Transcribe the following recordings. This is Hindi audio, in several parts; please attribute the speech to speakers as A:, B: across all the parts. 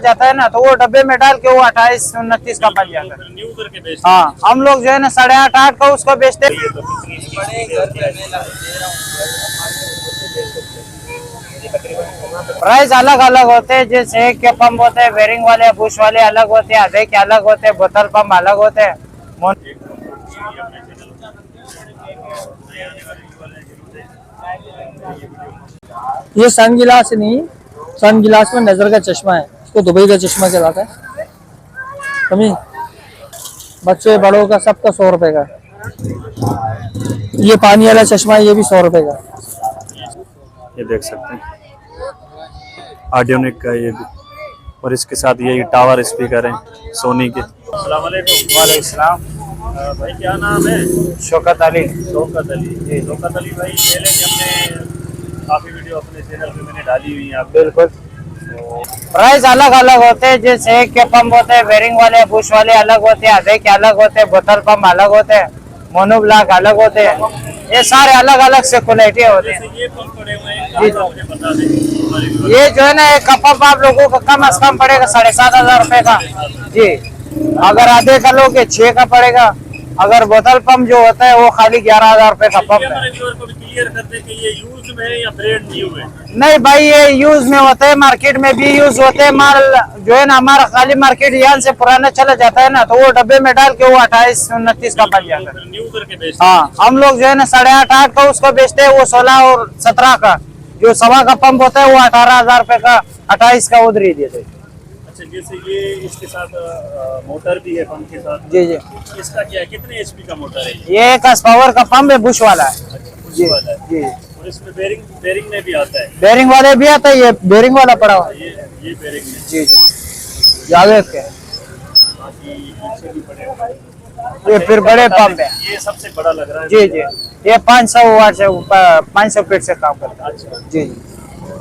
A: जाता है ना, तो वो डब्बे में डाल के वो 28-29 का बन जाता है।
B: न्यू करके बेचते
A: हाँ, हम लोग जो है ना 8.5 का उसको बेचते हैं। प्राइस अलग अलग होते हैं, जैसे एक के पंप होते हैं, बेरिंग वाले बुश वाले अलग होते हैं, आधे के अलग होते हैं, बोतल पंप अलग होते हैं।
C: ये सन गिलास नहीं, सन गिलास में नजर का चश्मा है, इसको दुबई का चश्मा कहलाता है। समझे? बच्चे बड़ों का सबका 100 रुपए का। ये पानी वाला चश्मा है, ये भी 100 रुपए का।
B: ये देख सकते हैं ऑडियोनिक का ये भी, और इसके साथ ये टावर स्पीकर है सोनी के। अस्सलाम वालेकुम।
A: वालेकुम सलाम।
B: भाई क्या नाम है?
A: शौकत अली।
B: शौकत अली। शौकत अली भाई, पहले भी हमने काफ़ी वीडियो अपने चैनल पे मैंने डाली हुई है आप।
A: बिल्कुल। प्राइस अलग अलग होते हैं, जैसे एक के पंप होते हैं, बेरिंग वाले बुश वाले अलग होते हैं, आधे के अलग होते हैं, बोतल पंप अलग होते हैं, मोनोब्लॉक अलग होते हैं। ये सारे अलग अलग से क्वालिटी होते हैं।
B: ये पंप पड़े हुए हैं, मुझे बता दें।
A: ये जो है ना, एक का पंप आप लोगों को कम से कम पड़ेगा 7,500 रुपए का जी। अगर आधे का लोगे 6 का पड़ेगा। अगर बोतल पंप जो होता है वो खाली 11,000 रुपए का पंप है।
B: क्लियर कर दें कि ये यूज में है या ब्रांड न्यू है?
A: नहीं भाई, ये यूज में होते हैं, मार्केट में भी यूज होते हैं। माल जो है ना हमारा खाली मार्केट यहाँ से पुराना चला जाता है ना, तो वो डब्बे में डाल के वो 28-29 का बन जाता है।
B: न्यू करके बेचते
A: हाँ, हम लोग जो है ना 8.5 का उसको बेचते हैं, वो 16 और 17 का। जो 1.25 का पंप होता है वो 18,000 रुपए का, 28 का उधर ही देते हैं।
B: अच्छा, जैसे ये इसके साथ मोटर भी है पंप के साथ।
A: जी जी।
B: इसका क्या है, कितने एचपी का मोटर है?
A: ये एक पावर का पंप है, बुश वाला है।
B: अच्छा,
A: जी
B: वाला है।
A: जी।
B: और इसमें बेरिंग में भी आता है?
A: बेरिंग वाले भी आता है, ये बेरिंग वाला पड़ा हुआ है।
B: ये बेरिंग में।
A: जी जी। जावेद के
B: बाकी पीछे भी पड़े हुए हैं।
A: ये फिर बड़े पंप है।
B: ये सबसे बड़ा लग रहा है।
A: जी जी। ये 500 वाट से 500 फीट से काम करता है।
B: अच्छा,
A: जी जी।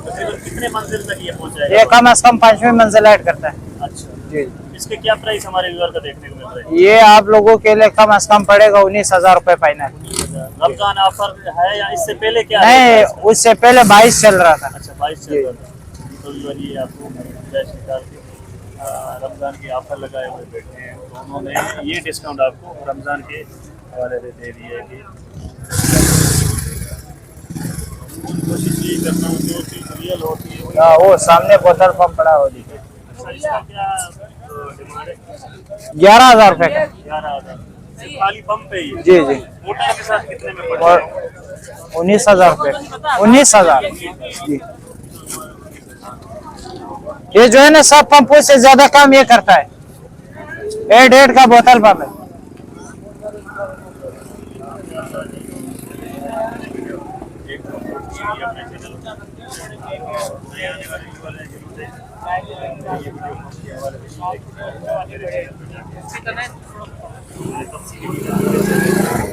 B: तकरीबन कितने मंजिल तक ये पहुंच जाएगा?
A: ये कम से कम 5वीं मंजिल ऐड करता है।
B: अच्छा
A: जी।
B: इसके क्या प्राइस हमारे व्यूअर का देखने को मिल रहा है?
A: ये आप लोगों के लिए कम से कम पड़ेगा 19,000 रुपए फाइनल।
B: रमजान ऑफर है या इससे पहले क्या
A: नहीं,
B: है?
A: उससे पहले 22 चल रहा था।
B: अच्छा, 22 चल रहा था। तो व्यूअर ये आपको कैश निकाल के रमजान के ऑफर लगाए हुए बैठे हैं, तो उन्होंने ये डिस्काउंट आपको रमजान के हवाले से दे दिया है कि कोशिश ये करता हूँ जो चीज़ रियल होती है।
A: हाँ, वो सामने बोतल पंप पड़ा हो जी।
B: अच्छा, इसका क्या डिमांड है?
A: 11,000 रुपए का।
B: 11,000 खाली पंप पे ही?
A: जी जी।
B: मोटर के साथ कितने में पड़
A: और
B: जाएगा?
A: 19,000 रुपए। 19,000 जी। ये जो है ना सब पंपों से ज्यादा काम ये करता है। 8 का बोतल पंप है।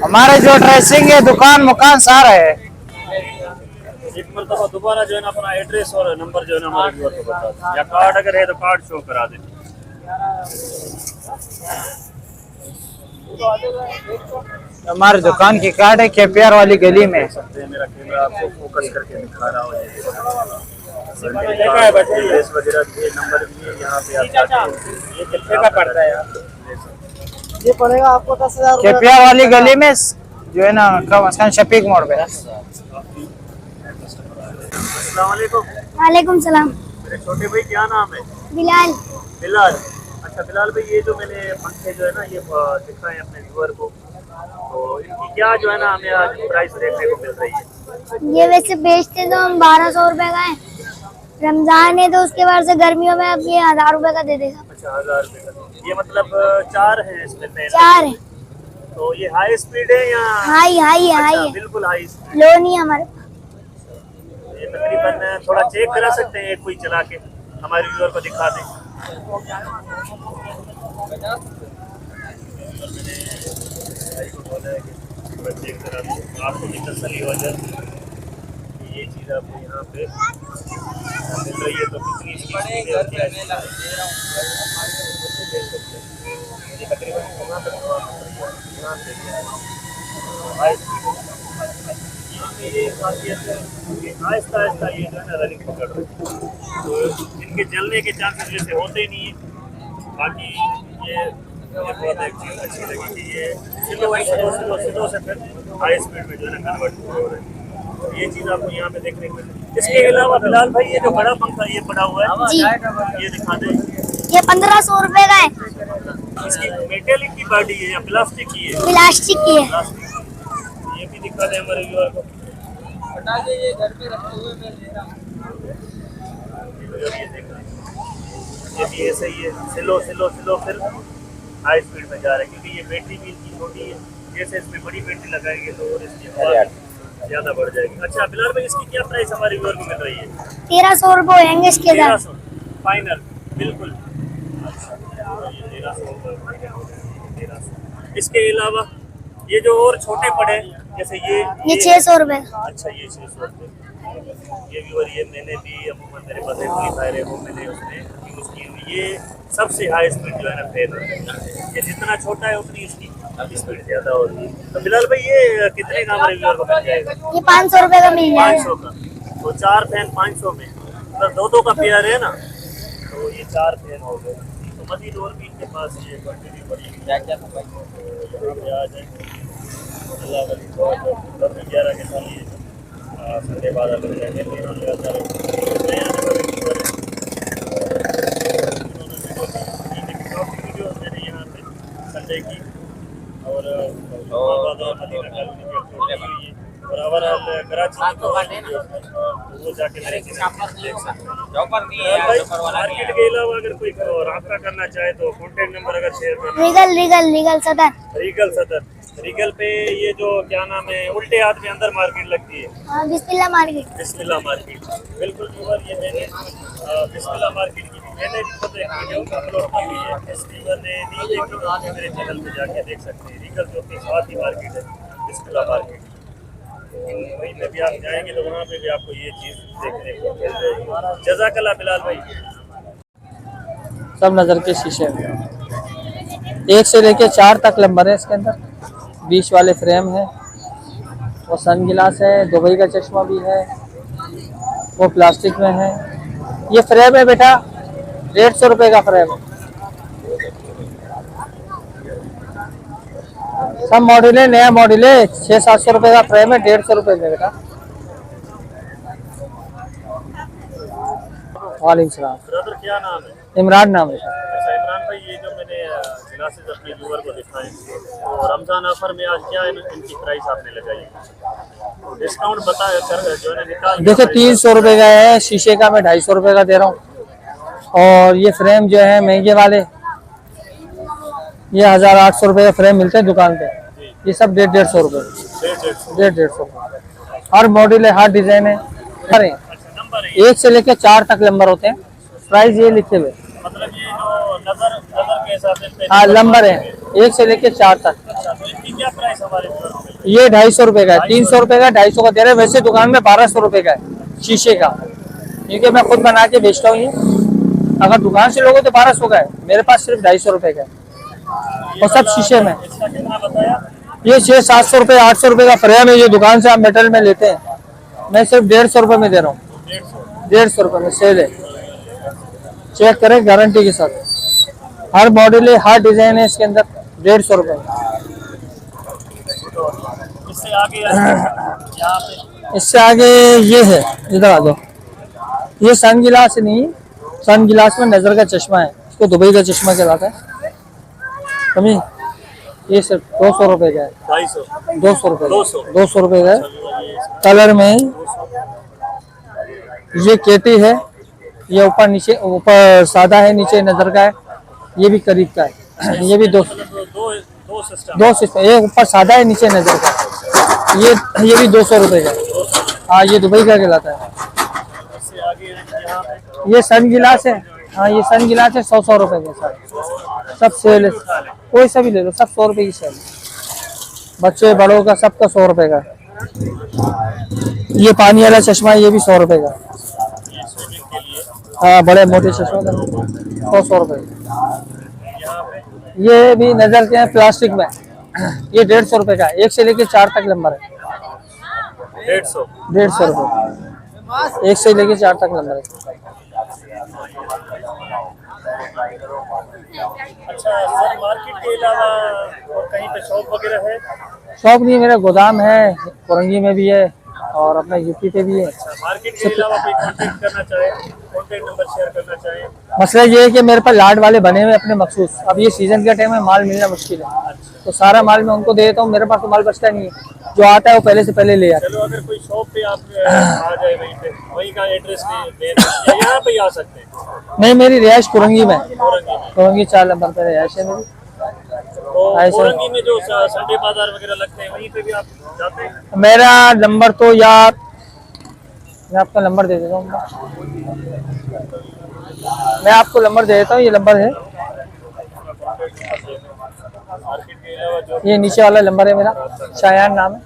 A: हमारे जो ड्रेसिंग है, दुकान मुकान सारा है।
B: एक मरतबा दोबारा जो है ना अपना एड्रेस और नंबर जो है ना हमारे व्यूअर को बता दें, या कार्ड अगर है तो कार्ड शो करा दें।
A: हमारी दुकान की कार्ड है KPR वाली गली में।
B: मेरा कैमरा आपको फोकस करके दिखा रहा हो, एड्रेस वगैरह भी, नंबर भी यहाँ पे ये कितने का पड़ता है यार?
C: ये पड़ेगा आपको 10,000
A: KPR वाली गली में जो है ना, कम से कम शफीक मोड़ पे।
B: अस्सलाम वालेकुम।
D: वालेकुम सलाम।
B: मेरे छोटे भाई क्या नाम है?
D: बिलाल।
B: बिलाल। अच्छा बिलाल भाई, ये जो मैंने पंखे जो है ना ये दिखाए अपने व्यूअर को, तो इनकी क्या जो है ना हमें आज प्राइस देखने को मिल रही है?
D: ये वैसे बेचते तो हम 1,200 रुपए का है। रमजान है तो उसके बाद से गर्मियों में अब ये 1,000 रुपए का दे देगा।
B: अच्छा, 1,000 रुपए का। ये मतलब 4 है इसमें फैन?
D: 4 है।
B: तो ये हाई स्पीड है या?
D: हाई हाई
B: अच्छा,
D: हाई है,
B: बिल्कुल हाई स्पीड।
D: लो नहीं हमारे पास।
B: ये तकरीबन थोड़ा चेक करा सकते हैं कोई चला के, हमारे व्यूअर को दिखा दें। चेक करा दें, आपको भी तसल्ली हो जाए ये चीज़ आपको यहाँ पे मिल रही है तो कितनी स्पीड होती है। ये तकरीबन यहाँ पे यहाँ पे ये खासियत है कि आहिस्ता आहिस्ता ये जो है ना रनिंग पकड़ रहे हैं, तो इनके जलने के चांसेस जैसे होते ही नहीं है। बाकी ये बहुत एक चीज़ अच्छी लगी कि ये स्लो से फिर हाई स्पीड में जो है ना कन्वर्ट हो रहे हैं। ये चीज़ आपको यहाँ पे देखने को मिली। इसके अलावा बिलाल भाई ये जो बड़ा पंखा ये पड़ा हुआ है,
D: जी
B: ये दिखा दें।
D: ये 1500 रुपए का है।
B: इसकी मेटेलिक की बॉडी है या प्लास्टिक की है?
D: प्लास्टिक की है।
B: प्लास्टिक। ये भी दिखा दें हमारे व्यूअर को। ये देख रहे हैं, ये भी ऐसे ही है, स्लो फिर हाई स्पीड में जा रहा है, क्योंकि ये बैटरी भी इनकी छोटी है। जैसे इसमें बड़ी बैटरी लगाएंगे तो और इसकी हवा ज़्यादा बढ़ जाएगी। अच्छा बिलाल भाई, इसकी क्या प्राइस हमारे व्यूअर को मिल रही है?
D: 1300 रुपए होंगे इसके साथ।
B: 1300 फाइनल, बिल्कुल। अच्छा, ये 1300। इसके अलावा ये जो और छोटे पड़े जैसे ये
D: 600 रुपए।
B: अच्छा, ये 600 रुपये। ये व्यूअर ये मैंने भी अमूमन मेरे पास एम्पलीफायर है वो मैंने उसमें यूज़ की हुई। ये सबसे हाई स्पीड जो है ना फैन है, ये जितना छोटा है उतनी इसकी स्पीड ज़्यादा होती है। तो बिलाल भाई ये कितने का हमारे व्यूअर को मिल जाएगा?
D: ये 500 रुपए का मिल जाएगा।
B: 500 का। तो 4 फैन 500 में, तो दो का पेयर है ना, तो ये 4 फैन हो गए। तो मजीद और भी इनके पास ये क्वांटिटी पड़ी है। यहाँ पे आ जाए अल्लाह वली 11 के साथ ये संडे बाद लग जाएंगे। मैंने यहाँ पे संडे की और और ओवरऑल कराची में तो वो जाके देख सकते हैं। मार्केट के अलावा अगर कोई रब्ता करना चाहे तो कॉन्टेक्ट नंबर अगर शेयर करना। रीगल पे ये जो क्या नाम है, उल्टे हाथ में अंदर मार्केट लगती है।
D: हाँ, बिस्मिल्लाह मार्केट।
B: बिस्मिल्लाह मार्केट, बिल्कुल व्यूअर। ये मैंने बिस्मिल्लाह मार्केट की मैंने खुद एक वीडियो अपलोड की हुई है। इस व्यूअर ने नहीं देखी तो आप मेरे चैनल पे जाके देख सकते हैं। रीगल जो कि साथ ही मार्केट है, बिस्मिल्लाह मार्केट। वहीं पे भी आप जाएंगे तो वहाँ पे भी आपको ये चीज़ देखने को मिल जाएगी। जज़ाकल्लाह बिलाल भाई।
C: सब नज़र के शीशे हैं, 1 से लेके 4 तक नंबर है इसके अंदर। 20 वाले फ्रेम है, वो सन गिलास है, दुबई का चश्मा भी है, वो प्लास्टिक में है। ये फ्रेम है बेटा, 150 रुपये का फ्रेम है। सब मॉडल है, नया मॉडल है, 600-700 रुपये का फ्रेम है, 150 रुपये में बेटा। वालेकुम सलाम।
B: ब्रदर क्या नाम है?
C: इमरान नाम है।
B: अच्छा इमरान भाई, ये जो मैंने ग्लासेस अपने व्यूअर को दिखाए तो रमज़ान ऑफर में आज क्या इनकी प्राइस आपने लगाई? तो डिस्काउंट बता कर जो है निकाल।
C: देखो 300 रुपये का है, शीशे का मैं 250 रुपये का दे रहा हूँ। और ये फ्रेम जो है महंगे वाले, ये 1800 रुपये का फ्रेम मिलते हैं दुकान पे। ये सब 150 रुपये, 150 रुपये। हर मॉडल है, हर डिजाइन है।
B: अच्छा, नंबर है
C: 1 से लेकर 4 तक नंबर होते हैं। प्राइस ये लिखे हुए,
B: मतलब ये जो नजर के हिसाब से
C: हाँ नंबर है 1 से लेकर 4 तक।
B: अच्छा, तो इनकी क्या प्राइस हमारे व्यूअर को?
C: ये 250 रुपये का है, 300 रुपये का, 250 का दे रहे हैं। वैसे दुकान में 1200 रुपये का है शीशे का, क्योंकि मैं खुद बना के बेचता हूँ। ये अगर दुकान से लोगे तो 1200 का है, मेरे पास सिर्फ 250 रुपये का है, और सब शीशे में।
B: इसका कितना बताया?
C: ये 600-700 रुपये 800 रुपये का फ्रेम है। ये दुकान से आप मेटल में लेते हैं, मैं सिर्फ 150 रुपये में दे रहा हूँ। 150 रुपये में सेल है, चेक करें गारंटी के साथ। हर मॉडल है, हर डिजाइन है इसके अंदर। 150 रुपये।
B: इससे आगे यहाँ पे
C: इससे आगे ये है, इधर आ जाओ। ये सन गिलास नहीं, सन गिलास में नजर का चश्मा है, इसको दुबई का चश्मा कहलाता है। कमी ये सिर्फ 200 रुपये का है। 200 रुपये, 200 रुपये का है। कलर में ये केटी है, ये ऊपर नीचे, ऊपर सादा है, नीचे नजर का है। ये भी करीब का है। ये भी दो सिस्टम, ये ऊपर सादा है, नीचे नजर का है। ये भी 200 रुपये का है। हाँ, ये दुबई का कहलाता है। ये सन गिलास है, हाँ ये सन गिलास है, 100 रुपये के साथ सब सेल है। कोई सा भी ले लो, सब 100 रुपये की सेल। बच्चे बड़ों का सबका 100 रुपये का। ये पानी वाला चश्मा है, ये भी 100 रुपये का। हाँ, बड़े मोटे चश्मा का 100 रुपये। ये भी नजर के हैं प्लास्टिक में, ये 150 रुपये का है। 1 से लेके 4 तक नंबर है।
B: 150।
C: 150 रुपये। 1 से लेके 4 तक नंबर है।
B: अच्छा सर, मार्केट के अलावा और कहीं पे शॉप वगैरह है?
C: शॉप नहीं, मेरा गोदाम है, कोरंगी में भी है और अपना यूपी पे भी है।
B: अच्छा, मार्केट के अलावा कोई कांटेक्ट करना चाहे, कांटेक्ट नंबर शेयर करना चाहे?
C: मसला ये है कि मेरे पास लाड वाले बने हुए अपने मखसूस। अब ये सीजन का टाइम है, माल मिलना मुश्किल है, तो सारा माल मैं उनको दे देता हूँ। मेरे पास तो माल बचता नहीं है, जो आता है वो पहले से पहले ले आता है।
B: चलो, अगर कोई शॉप पे आप आ जाए वहीं पे, वहीं का एड्रेस दे दें, या यहाँ पे ही आ सकते हैं?
C: नहीं, मेरी रिहाइश कोरंगी में,
B: औरंगी में।
C: कोरंगी 4 नंबर पे रिहाइश है मेरी।
B: तो
C: ऐसे-
B: औरंगी में जो संडे बाजार वगैरह लगते हैं, वहीं पे भी आप जाते हैं?
C: मेरा नंबर तो यार, मैं आपका नंबर दे देता हूँ, मैं आपको नंबर दे देता हूँ, ये नंबर है,
B: मार्केट के अलावा जो
C: ये नीचे वाला नंबर है मेरा, शायान नाम है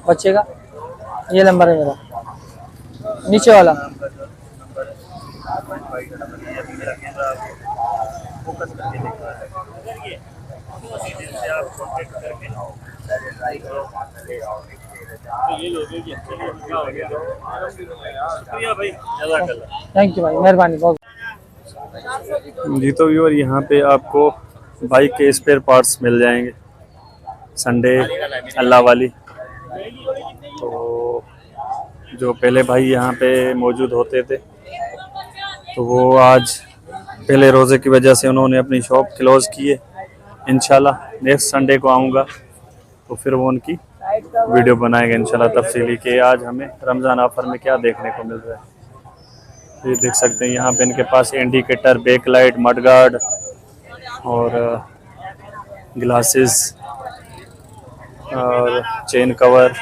C: बच्चे का, ये नंबर है मेरा नीचे वाला।
B: फोकस करके देखा है, अगर ये सीधे से आप कॉन्टेक्ट करके तो ये ले लीजिए। चलिए, क्या हो गया? शुक्रिया भाई, जज़ाकल्लाह।
C: थैंक यू भाई, मेहरबानी बहुत।
B: जी तो व्यूअर, यहाँ पे आपको बाइक के स्पेयर पार्ट्स मिल जाएंगे संडे अल्लाह वाली। तो जो पहले भाई यहाँ पे मौजूद होते थे, तो वो आज पहले रोज़े की वजह से उन्होंने अपनी शॉप क्लोज़ की है। इंशाल्लाह नेक्स्ट संडे को आऊँगा तो फिर वो उनकी वीडियो बनाएंगे इंशाल्लाह तफसीली कि आज हमें रमज़ान ऑफर में क्या देखने को मिल रहा है। ये देख सकते हैं यहाँ पे इनके पास indicator, back light, mudguard और ग्लासेस और चेन कवर,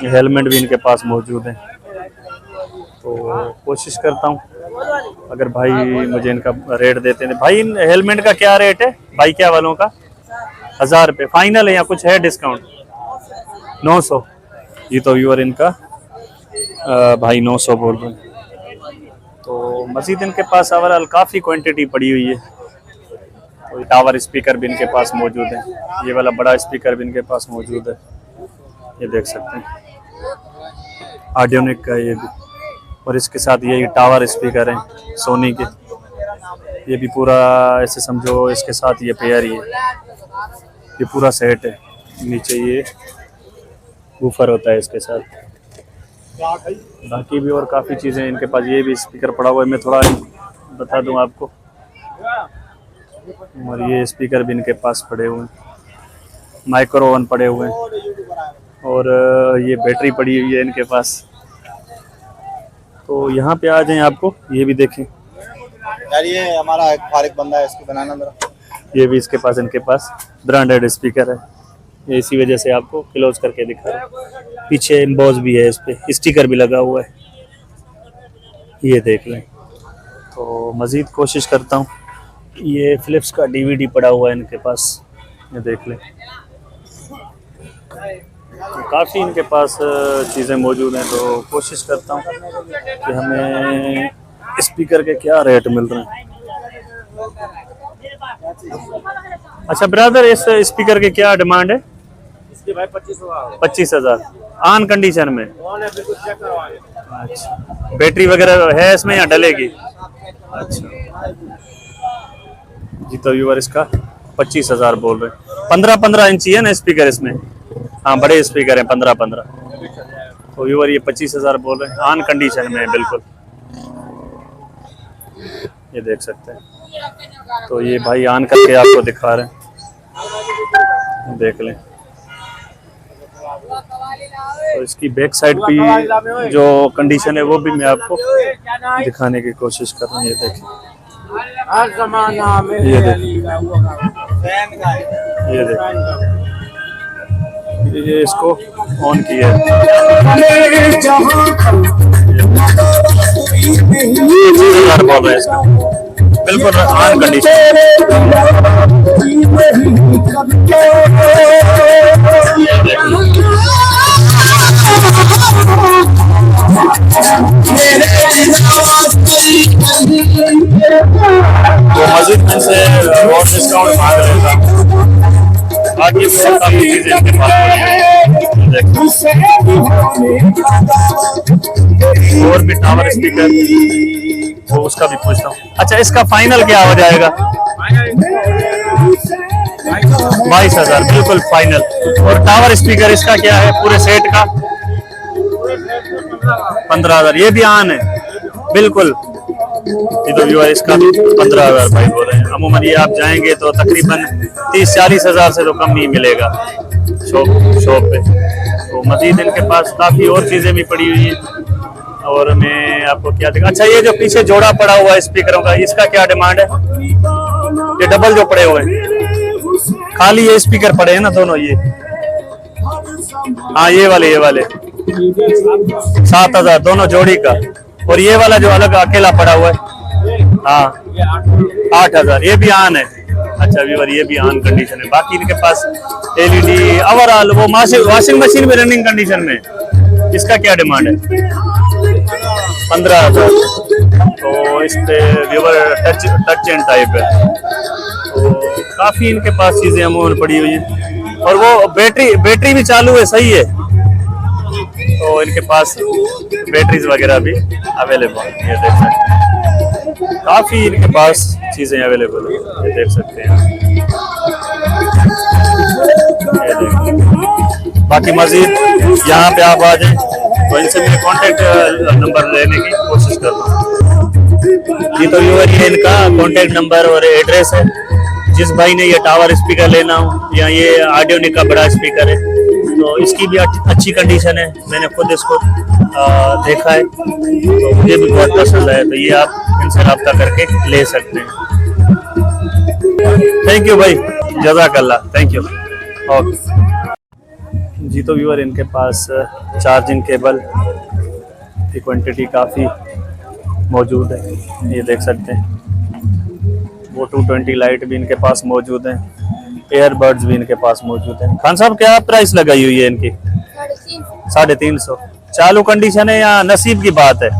B: हेलमेट भी इनके पास मौजूद है। तो कोशिश करता हूँ अगर भाई मुझे इनका रेट देते हैं। भाई इन हेलमेट का क्या रेट है बाइकिया वालों का? 1000 रुपये फाइनल है या कुछ है डिस्काउंट? 900। जी तो व्यूअर इनका भाई 900 बोल रहे हैं। तो मज़ीद इनके पास ओवरऑल काफ़ी क्वांटिटी पड़ी हुई है। तो टावर स्पीकर भी इनके पास मौजूद है, ये वाला बड़ा स्पीकर भी इनके पास मौजूद है, ये देख सकते हैं ऑडियोनिक का ये भी। और इसके साथ ये टावर स्पीकर हैं सोनी के, ये भी पूरा ऐसे समझो इसके साथ ये पेयर ही है, ये पूरा सेट है। नीचे ये वूफर होता है इसके साथ, बाकी भी और काफ़ी चीज़ें इनके पास। ये भी स्पीकर पड़ा हुआ है, मैं थोड़ा बता दूं आपको। और ये स्पीकर भी इनके पास पड़े हुए हैं, माइक्रो ओवन पड़े हुए हैं और ये बैटरी पड़ी हुई है इनके पास। तो यहाँ पे आ जाएं, आपको ये भी देखें
E: यार, ये हमारा एक फारिक बंदा है, इसको बनाना मेरा।
B: ये भी इसके पास इनके पास ब्रांडेड स्पीकर है, ये इसी वजह से आपको क्लोज करके दिखा रहा है। पीछे एम्बॉस भी है, इस पे स्टिकर भी लगा हुआ है, ये देख लें। तो मज़ीद कोशिश करता हूँ। ये फिलिप्स का डीवीडी पड़ा हुआ है इनके पास, ये देख लें। तो काफ़ी इनके पास चीज़ें मौजूद हैं, तो कोशिश करता हूँ कि हमें स्पीकर के क्या रेट मिल रहे हैं। अच्छा ब्रदर, इस स्पीकर के क्या डिमांड है?
E: इसके भाई
B: 25,000 ऑन कंडीशन में। अच्छा, बैटरी वगैरह है इसमें या डलेगी? अच्छा जी तो व्यूअर, इसका 25,000 बोल रहे हैं। 15-15 इंची है ना स्पीकर इसमें? हाँ, बड़े स्पीकर हैं 15-15। तो व्यूअर ये 25,000 बोल रहे हैं, ऑन कंडीशन में बिल्कुल, ये देख सकते हैं। तो ये भाई ऑन करके आपको दिखा रहे हैं, देख लें। तो इसकी बैक साइड भी जो कंडीशन है वो भी मैं आपको दिखाने की कोशिश कर रहा हूँ, ये देखें। ये देखें, ये इसको ऑन किया है, बोल रहे हैं इसका बिल्कुल ऑन कंडीशन। तो मज़ीद में से और डिस्काउंट मांग रहे था, बाकी काफ़ी चीज़ें इनके पास देखो और भी टावर स्पीकर, वो उसका भी पूछता हूँ। अच्छा, इसका फाइनल क्या हो जाएगा? 22,000 बिल्कुल फाइनल। और टावर स्पीकर इसका क्या है पूरे सेट का? 15,000। ये भी आन है बिल्कुल। ये तो व्यूअर इसका भी 15,000 भाई बोल रहे हैं। अमूमन ये आप जाएंगे तो तकरीबन 30-40 हजार से तो कम नहीं मिलेगा शॉप पे। तो मजीद इनके पास काफी और चीजें भी पड़ी हुई हैं। और मैं आपको क्या दिखा, अच्छा ये जो पीछे जोड़ा पड़ा हुआ है स्पीकरों का, इसका क्या डिमांड है? ये डबल जो पड़े हुए हैं, खाली ये स्पीकर पड़े हैं ना दोनों ये? हाँ ये वाले 7,000 दोनों जोड़ी का। और ये वाला जो अलग अकेला पड़ा हुआ है, हाँ 8,000। ये भी ऑन है। अच्छा व्यूअर ये भी ऑन कंडीशन है। बाकी इनके पास LED ओवरऑल वो वॉशिंग मशीन में रनिंग कंडीशन में। इसका क्या डिमांड है? 15,000। तो इस पे व्यूअर टच एंड टाइप है। तो काफी इनके पास चीजें अमूमन पड़ी हुई है। और वो बैटरी भी चालू है, सही है। तो इनके पास बैटरीज वगैरह भी अवेलेबल है, ये देख सकते हैं। काफी इनके पास चीजें अवेलेबल है, ये देख सकते हैं। ये देख। बाकी मजीद यहाँ पे आप आ जाए तो इनसे मेरे कॉन्टेक्ट नंबर लेने की कोशिश करता हूँ। जी तो व्यूअर ये इनका कॉन्टेक्ट नंबर और एड्रेस है। जिस भाई ने ये टावर स्पीकर लेना हो या ये ऑडियोनिक का बड़ा स्पीकर है तो इसकी भी अच्छी कंडीशन है। मैंने खुद इसको देखा है तो मुझे भी बहुत पसंद है। तो ये आप इनसे रब्ता करके ले सकते हैं। थैंक यू भाई, जज़ाकल्लाह, थैंक यू। ओके जी तो व्यूअर इनके पास चार्जिंग केबल की क्वांटिटी काफ़ी मौजूद है, ये देख सकते हैं। वो 220 लाइट भी इनके पास मौजूद है। एयरबड्स भी इनके पास मौजूद हैं। खान साहब क्या प्राइस लगाई हुई है इनकी? 350। चालू कंडीशन है या नसीब की बात है?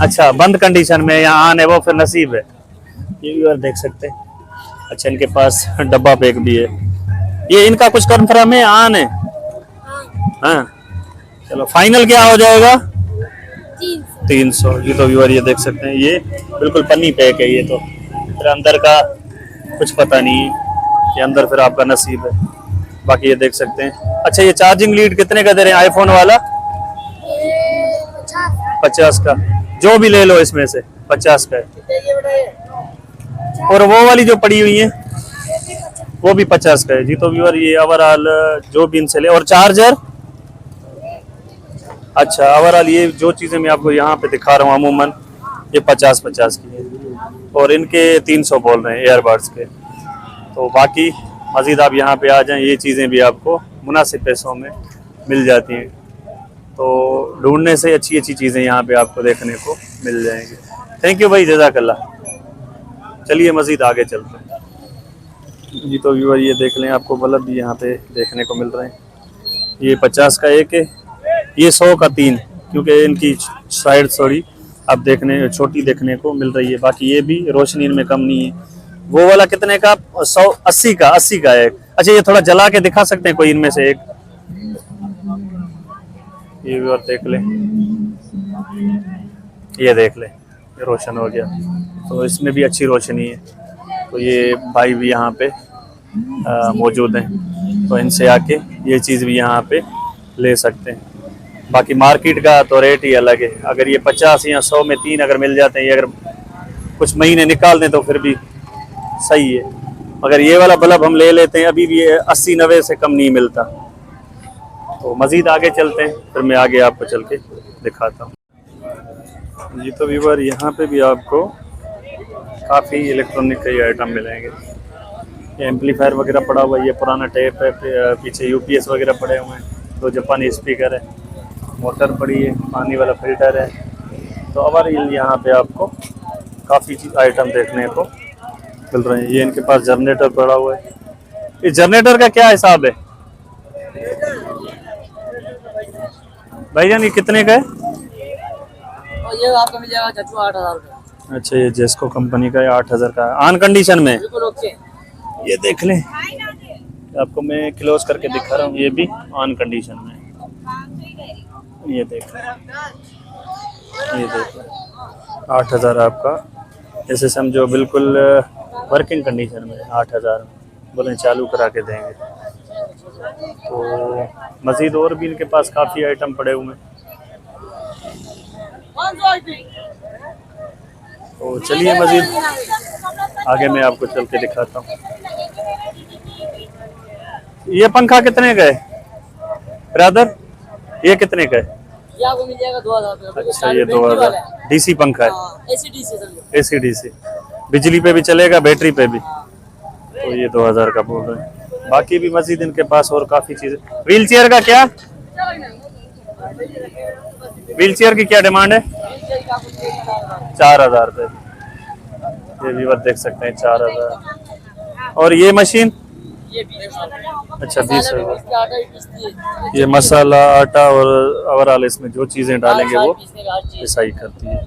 B: अच्छा बंद कंडीशन में या आन है वो फिर नसीब है। ये व्यूअर देख सकते हैं। अच्छा इनके पास डब्बा पैक भी है। ये इनका कुछ कंफर्म है आन है? हाँ चलो फाइनल क्या हो जाएगा? 300। ये तो व्यूअर ये देख सकते हैं। ये बिल्कुल पन्नी पैक है। ये तो फिर अंदर का कुछ पता नहीं है, ये अंदर फिर आपका नसीब है। बाकी ये देख सकते हैं। अच्छा ये चार्जिंग लीड कितने का दे रहे हैं आईफोन वाला? 50 का। जो भी ले लो इसमें से 50 का है। और वो वाली जो पड़ी हुई है वो भी 50 का है। जी तो व्यूअर ये ओवरऑल जो भी इनसे ले। और चार्जर? अच्छा ओवरऑल ये जो चीज़ें मैं आपको यहाँ पे दिखा रहा हूँ अमूमन ये 50 की है। और इनके 300 बोल रहे हैं एयरबड्स के। तो बाकी मज़ीद आप यहाँ पे आ जाएं, ये चीज़ें भी आपको मुनासिब पैसों में मिल जाती हैं। तो ढूंढने से अच्छी चीज़ें यहाँ पे आपको देखने को मिल जाएंगी। थैंक यू भाई, जज़ाकल्लाह। चलिए मज़ीद आगे चलते हैं। जी तो व्यूअर ये देख लें, आपको बल्ब भी यहाँ पे देखने को मिल रहे हैं। ये 50 का एक है, ये 100 का 3, क्योंकि इनकी साइड थोड़ी अब देखने छोटी देखने को मिल रही है। बाकी ये भी रोशनी इनमें कम नहीं है। वो वाला कितने का? 180 का एक। अच्छा ये थोड़ा जला के दिखा सकते हैं कोई इनमें से एक? ये भी और देख ले, ये देख ले, ये रोशन हो गया। तो इसमें भी अच्छी रोशनी है। तो ये भाई भी यहाँ पे मौजूद हैं, तो इनसे आके ये चीज़ भी यहाँ पे ले सकते हैं। बाकी मार्केट का तो रेट ही अलग है। अगर ये 50 या 100 में 3 अगर मिल जाते हैं, ये अगर कुछ महीने निकाल दें तो फिर भी सही है। अगर ये वाला बल्ब हम ले लेते हैं अभी भी ये 80-90 से कम नहीं मिलता। तो मज़ीद आगे चलते हैं, फिर मैं आगे आपको चल के दिखाता हूँ। जी तो व्यूअर यहाँ पे भी आपको काफ़ी इलेक्ट्रॉनिक के आइटम मिलेंगे। ये एम्पलीफायर वगैरह पड़ा हुआ है, ये पुराना टेप है, पीछे UPS वगैरह पड़े हुए हैं, 2 जापानी स्पीकर है, मोटर पड़ी है, पानी वाला फिल्टर है। तो अब यहाँ पे आपको काफ़ी चीज़ आइटम देखने को मिल रहे हैं। ये इनके पास जनरेटर पड़ा हुआ है। इस जनरेटर का क्या हिसाब है भाईजान? ये कितने का है?
C: ये आपको मिल जाएगा 8,000 रुपये।
B: अच्छा ये जेस्को कंपनी का है, 8,000 का है, ऑन कंडीशन में।
C: बिल्कुल ओके।
B: ये देख लें, आपको मैं क्लोज करके दिखा रहा हूँ, ये भी ऑन कंडीशन में। ये देखो, ये देखो 8000 आपका ऐसे समझो, बिल्कुल वर्किंग कंडीशन में 8000 बोले चालू करा के देंगे। तो मज़ीद और भी इनके पास काफ़ी आइटम पड़े हुए हैं। तो चलिए मज़ीद आगे मैं आपको चल के दिखाता हूँ। ये पंखा कितने का है ब्रदर? ये कितने का है?
C: ये आपको मिल जाएगा 2000।
B: अच्छा, ये 2000 डीसी पंखा है,
C: एसी डीसी समझो।
B: एसी डीसी, बिजली पे भी चलेगा, बैटरी पे भी। तो ये 2000 का बोल रहे हैं। बाकी भी मजीद इनके पास और काफ़ी चीज़ें। व्हील चेयर का क्या, व्हील चेयर की क्या डिमांड है? 4000 रुपये। ये व्यूअर देख सकते हैं 4000। और ये मशीन अच्छा 20,000। ये मसाला, आटा और ओवरऑल इसमें जो चीज़ें डालेंगे वो पिसाई करती है।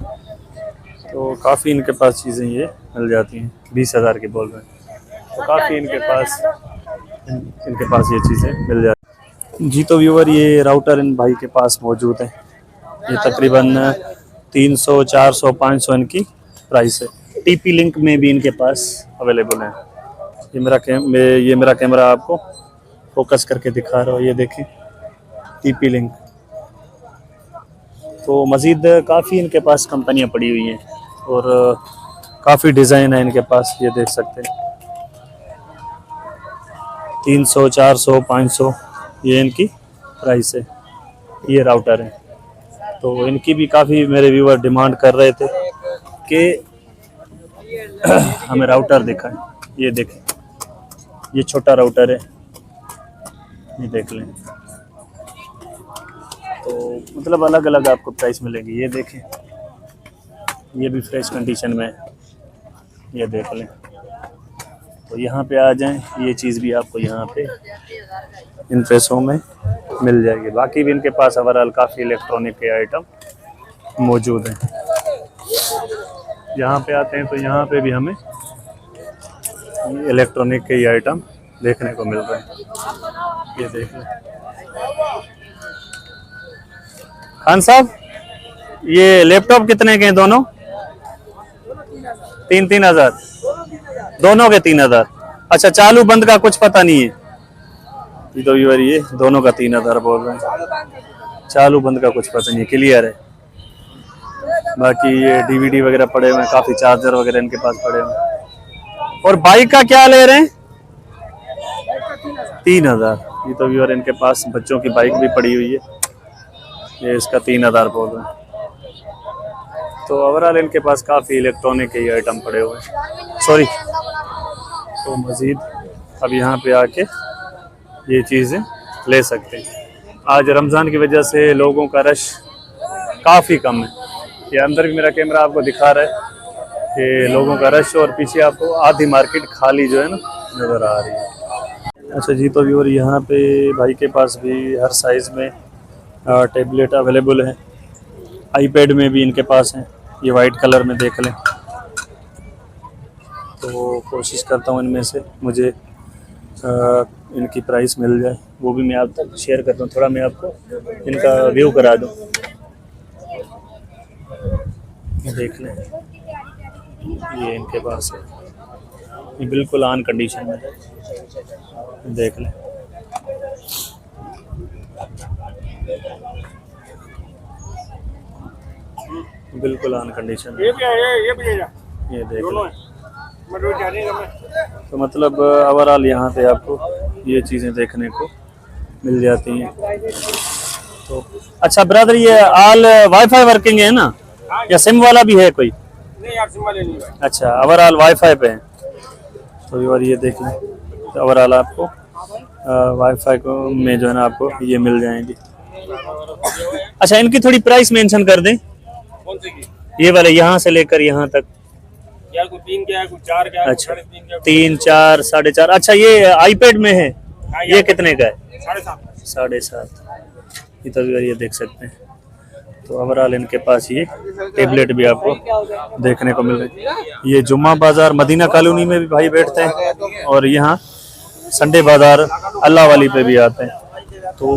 B: तो काफ़ी इनके पास चीज़ें ये मिल जाती हैं। 20,000 की बोल रहे हैं। तो काफ़ी इनके पास ये चीज़ें मिल जाती हैं। जी तो व्यूअर ये राउटर इन भाई के पास मौजूद है। ये तकरीबन 300, 400, 500 इनकी प्राइस है। टीपी लिंक में भी इनके पास अवेलेबल है। ये मेरा कैमरा आपको फोकस करके दिखा रहा हूँ, ये देखें टीपी लिंक। तो मज़ीद काफ़ी इनके पास कंपनियाँ पड़ी हुई हैं और काफ़ी डिज़ाइन है इनके पास, ये देख सकते हैं। 300, 400, 500 ये इनकी प्राइस है। ये राउटर है। तो इनकी भी काफ़ी मेरे व्यूअर डिमांड कर रहे थे कि हमें राउटर दिखाएं। ये देखें, ये छोटा राउटर है, ये देख लें। तो मतलब अलग अलग आपको प्राइस मिलेगी। ये देखें, ये भी फ्रेश कंडीशन में है, ये देख लें। तो यहाँ पे आ जाएं, ये चीज़ भी आपको यहाँ पे इन पैसों में मिल जाएगी। बाकी भी इनके पास ओवरऑल काफ़ी इलेक्ट्रॉनिक के आइटम मौजूद हैं। यहाँ पे आते हैं तो यहाँ पे भी हमें इलेक्ट्रॉनिक के आइटम देखने को मिल रहे हैं। ये देख लें। खान साहब, ये लैपटॉप कितने के हैं दोनों? 3,000 दोनों के 3,000। अच्छा, चालू बंद का कुछ पता नहीं है। तो ये दोनों का 3,000 बोल रहे हैं। चालू बंद का कुछ पता नहीं है, क्लियर है। बाकी ये डीवीडी वगैरह पड़े हुए हैं, काफ़ी चार्जर वगैरह इनके पास पड़े हुए हैं। और बाइक का क्या ले रहे हैं? 3,000। ये तो व्यूअर इनके पास बच्चों की बाइक भी पड़ी हुई है, ये इसका 3,000 बोल रहे हैं। तो ओवरऑल इनके पास काफ़ी इलेक्ट्रॉनिक के आइटम पड़े हुए हैं। सॉरी। तो मज़ीद अब यहाँ पे आके ये चीज़ें ले सकते हैं। आज रमज़ान की वजह से लोगों का रश काफ़ी कम है। ये अंदर भी मेरा कैमरा आपको दिखा रहा है कि लोगों का रश, और पीछे आपको आधी मार्केट खाली जो है ना नज़र आ रही है। अच्छा जी, तो व्यूअर यहाँ पे भाई के पास भी हर साइज़ में टैबलेट अवेलेबल है। आईपैड में भी इनके पास हैं, ये वाइट कलर में देख लें। तो कोशिश करता हूँ इनमें से मुझे इनकी प्राइस मिल जाए, वो भी मैं आप तक शेयर करता हूँ। थोड़ा मैं आपको इनका व्यू करा दूँ, देख लें। ये इनके पास है, ये बिल्कुल ऑन कंडीशन में है, देख लें। बिल्कुल ऑन कंडीशन में, ये देख लें। तो मतलब ओवरऑल यहाँ पे आपको ये चीज़ें देखने को मिल जाती हैं। तो अच्छा ब्रदर, ये ऑल वाईफाई वर्किंग है ना, या सिम वाला भी है कोई?
F: नहीं यार, सिम वाले नहीं है।
B: अच्छा, ओवरऑल वाईफाई पे है। तो यार ये देख लें, तो ओवरऑल आपको वाईफाई को में जो है ना आपको ये मिल जाएंगी। अच्छा, इनकी थोड़ी प्राइस मेंशन कर दें।
F: कौन सी की?
B: ये वाले यहाँ से लेकर यहाँ तक।
F: यार कोई 3 क्या है, कोई 4 क्या है,
B: अच्छा,
F: 3.5 क्या है,
B: 3, 4, 4.5। अच्छा, ये आईपैड में है,
F: हाँ,
B: ये कितने का है?
F: 7.5।
B: 7.5। ये तो ये देख सकते हैं। तो ओवरऑल इनके पास ये टेबलेट भी आपको देखने को मिल रही है। ये जुम्मा बाजार मदीना कॉलोनी में भी भाई बैठते हैं, और यहाँ संडे बाजार अल्लाह वाली पे भी आते हैं। तो